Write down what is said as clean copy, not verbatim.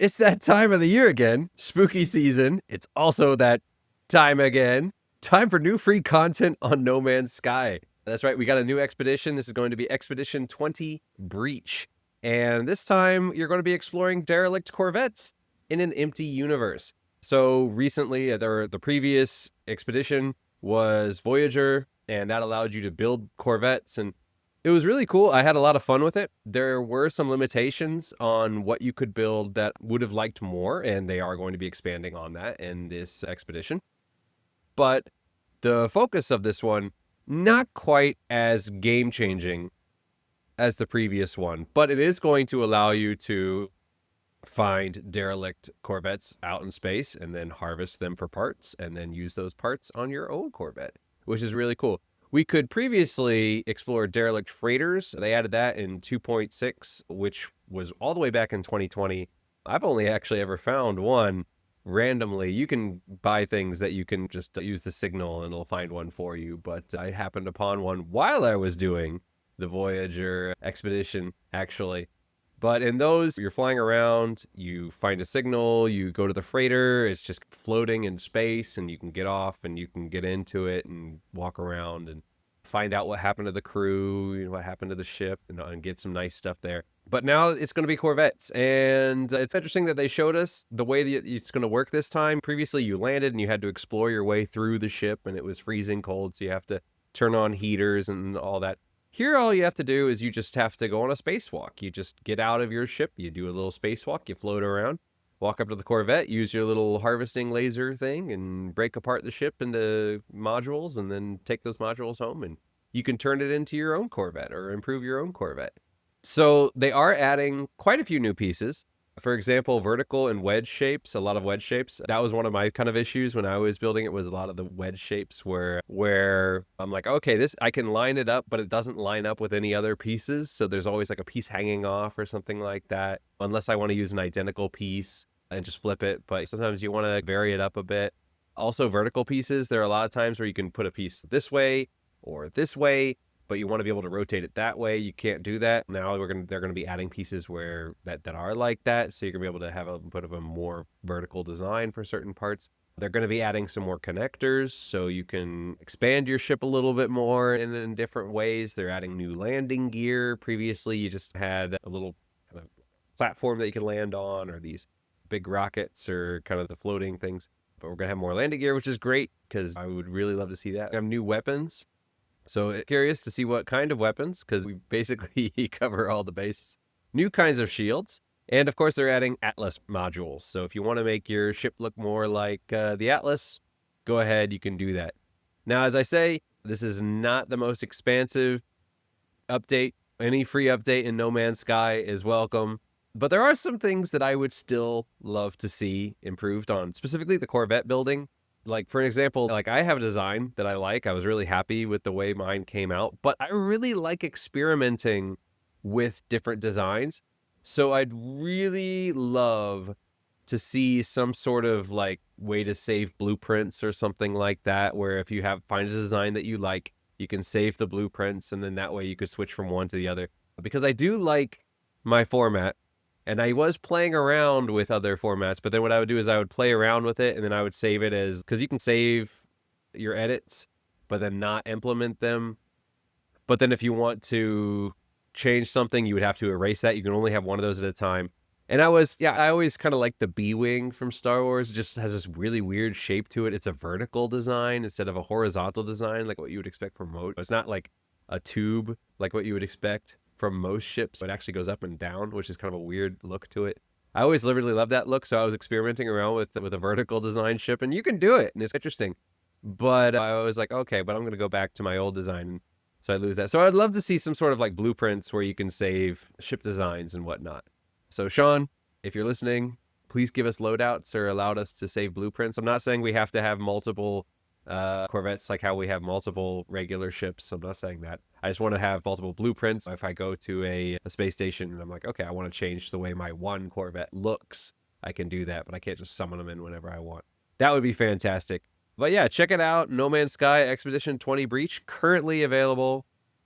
It's that time of the year again. Spooky season. It's also that time again. Time for new free content on No Man's Sky. That's right, we got a new expedition. This is going to be Expedition 20 Breach. And this time, you're going to be exploring derelict corvettes in an empty universe. So recently, the previous expedition was Voyager, and that allowed you to build corvettes, and it was really cool. I had a lot of fun with it. There were some limitations on what you could build that would have liked more, and they are going to be expanding on that in this expedition. But the focus of this one, not quite as game-changing as the previous one, but it is going to allow you to find derelict corvettes out in space and then harvest them for parts and then use those parts on your own corvette, which is really cool. We could previously explore derelict freighters. They added that in 2.6, which was all the way back in 2020. I've only actually ever found one randomly. You can buy things that you can just use the signal and it'll find one for you. But I happened upon one while I was doing the Voyager expedition, actually. But in those, you're flying around, you find a signal, you go to the freighter, it's just floating in space, and you can get off and you can get into it and walk around and find out what happened to the crew, what happened to the ship, and get some nice stuff there. But now it's going to be corvettes, and it's interesting that they showed us the way that it's going to work this time. Previously, you landed and you had to explore your way through the ship, and it was freezing cold, so you have to turn on heaters and all that. Here, all you have to do is you just have to go on a spacewalk. You just get out of your ship, you do a little spacewalk, you float around, walk up to the Corvette, use your little harvesting laser thing, and break apart the ship into modules, and then take those modules home, and you can turn it into your own Corvette or improve your own Corvette. So they are adding quite a few new pieces. For example, vertical and wedge shapes, a lot of wedge shapes. That was one of my kind of issues when I was building it, was a lot of the wedge shapes where I'm like, okay, this, I can line it up, but it doesn't line up with any other pieces. So there's always like a piece hanging off or something like that, unless I want to use an identical piece and just flip it. But sometimes you want to vary it up a bit. Also, vertical pieces, there are a lot of times where you can put a piece this way or this way, but you want to be able to rotate it that way. You can't do that. Now they're going to be adding pieces where that are like that, so you're going to be able to have a bit of a more vertical design for certain parts. They're going to be adding some more connectors, so you can expand your ship a little bit more in different ways. They're adding new landing gear. Previously, you just had a little kind of platform that you could land on, or these big rockets, or kind of the floating things. But we're going to have more landing gear, which is great, because I would really love to see that. We have new weapons. So curious to see what kind of weapons, because we basically cover all the bases. New kinds of shields. And of course, they're adding Atlas modules. So if you want to make your ship look more like the Atlas, go ahead, you can do that. Now, as I say, this is not the most expansive update. Any free update in No Man's Sky is welcome. But there are some things that I would still love to see improved on, specifically the Corvette building. Like, for example, like I have a design that I like. I was really happy with the way mine came out, but I really like experimenting with different designs. So I'd really love to see some sort of like way to save blueprints or something like that, where if you find a design that you like, you can save the blueprints, and then that way you could switch from one to the other. Because I do like my format. And I was playing around with other formats, but then what I would do is I would play around with it, and then I would save it as, because you can save your edits, but then not implement them. But then if you want to change something, you would have to erase that. You can only have one of those at a time. And I always kind of like the B-Wing from Star Wars. It just has this really weird shape to it. It's a vertical design instead of a horizontal design, like what you would expect from most. It's not like a tube like what you would expect from most ships. It actually goes up and down, which is kind of a weird look to it. I always really loved that look, so I was experimenting around with a vertical design ship, and you can do it, and it's interesting. But I was like, okay, but I'm going to go back to my old design, so I lose that. So I'd love to see some sort of like blueprints where you can save ship designs and whatnot. So Sean, if you're listening, please give us loadouts or allow us to save blueprints. I'm not saying we have to have multiple corvettes like how we have multiple regular ships. I'm not saying that. I just want to have multiple blueprints. If I go to a space station and I'm like, okay, I want to change the way my one corvette looks, I can do that, but I can't just summon them in whenever I want. That would be fantastic. But yeah, check it out. No Man's Sky Expedition 20 Breach, currently available